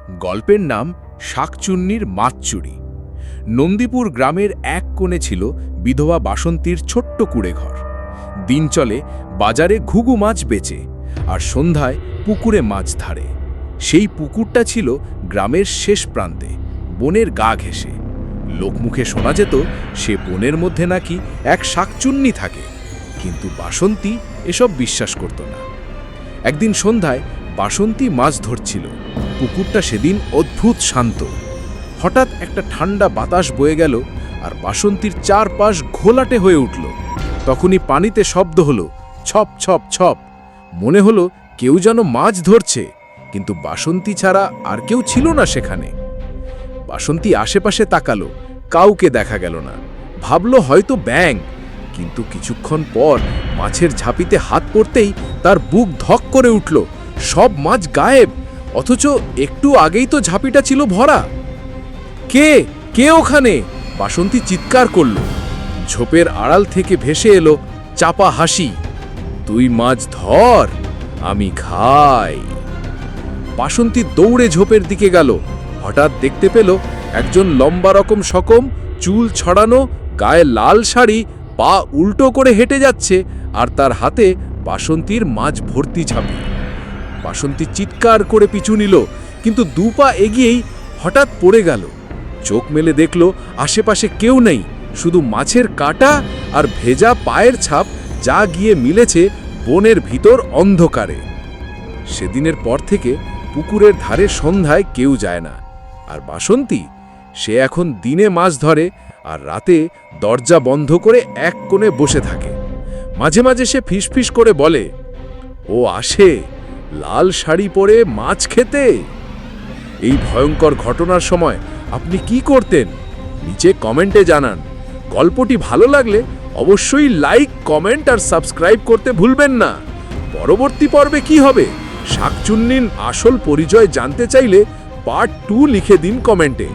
গল্পের নাম শাকচুন্নির মাছ চুরি। নন্দীপুর গ্রামের এক কোণে ছিল বিধবা বাসন্তীর ছোট্ট কুঁড়েঘর। দিন চলে বাজারে ঘুঘু মাছ বেচে, আর সন্ধ্যায় পুকুরে মাছ ধরে। সেই পুকুরটা ছিল গ্রামের শেষ প্রান্তে, বনের গা ঘেঁষে। লোকমুখে শোনা যেত সে বনের মধ্যে নাকি এক শাকচুন্নি থাকে, কিন্তু বাসন্তী এসব বিশ্বাস করত না। একদিন সন্ধ্যায় বাসন্তী মাছ ধরছিল। পুকুরটা সেদিন অদ্ভুত শান্ত। হঠাৎ একটা ঠান্ডা বাতাস বয়ে গেল, আর বাসন্তীর চারপাশ ঘোলাটে হয়ে উঠল। তখনই পানিতে শব্দ হলো, ছপ ছপ ছপ। মনে হলো কেউ যেন মাছ ধরছে, কিন্তু বাসন্তী ছাড়া আর কেউ ছিল না সেখানে। বাসন্তী আশেপাশে তাকালো, কাউকে দেখা গেল না। ভাবলো হয়তো ব্যাঙ, কিন্তু কিছুক্ষণ পর মাছের ঝাঁপিতে হাত পড়তেই তার বুক ধক করে উঠল। সব মাছ গায়েব, অথচ একটু আগেই তো ঝাঁপিটা ছিল ভরা। কে কে ওখানে? বাসন্তী চিৎকার করল। ঝোপের আড়াল থেকে ভেসে এলো চাপা হাসি। তুই মাছ ধর, আমি খাই। বাসন্তী দৌড়ে ঝোপের দিকে গেল। হঠাৎ দেখতে পেল একজন লম্বা রকম সকম, চুল ছড়ানো, গায়ে লাল শাড়ি, পা উল্টো করে হেঁটে যাচ্ছে, আর তার হাতে বাসন্তীর মাছ ভর্তি ঝাঁপি। বাসন্তী চিৎকার করে পিছু নিল, কিন্তু দু পা এগিয়েই হঠাৎ পড়ে গেল। চোখ মেলে দেখল আশেপাশে কেউ নেই, শুধু মাছের কাঁটা আর ভেজা পায়ের ছাপ, যা গিয়ে মিলেছে বনের ভিতর অন্ধকারে। সেদিনের পর থেকে পুকুরের ধারে সন্ধ্যায় কেউ যায় না। আর বাসন্তী, সে এখন দিনে মাছ ধরে, আর রাতে দরজা বন্ধ করে এক কোণে বসে থাকে। মাঝে মাঝে সে ফিসফিস করে বলে, ও আসে লাল শাড়ি পরে মাছ খেতে। এই ভয়ঙ্কর ঘটনার সময় আপনি কি করতেন? নিচে কমেন্টে জানান। গল্পটি ভালো লাগলে অবশ্যই লাইক, কমেন্ট আর সাবস্ক্রাইব করতে ভুলবেন না। পরবর্তী পর্বে কি হবে, শাকচুন্নির আসল পরিচয় জানতে চাইলে পার্ট 2 লিখে দিন কমেন্টে।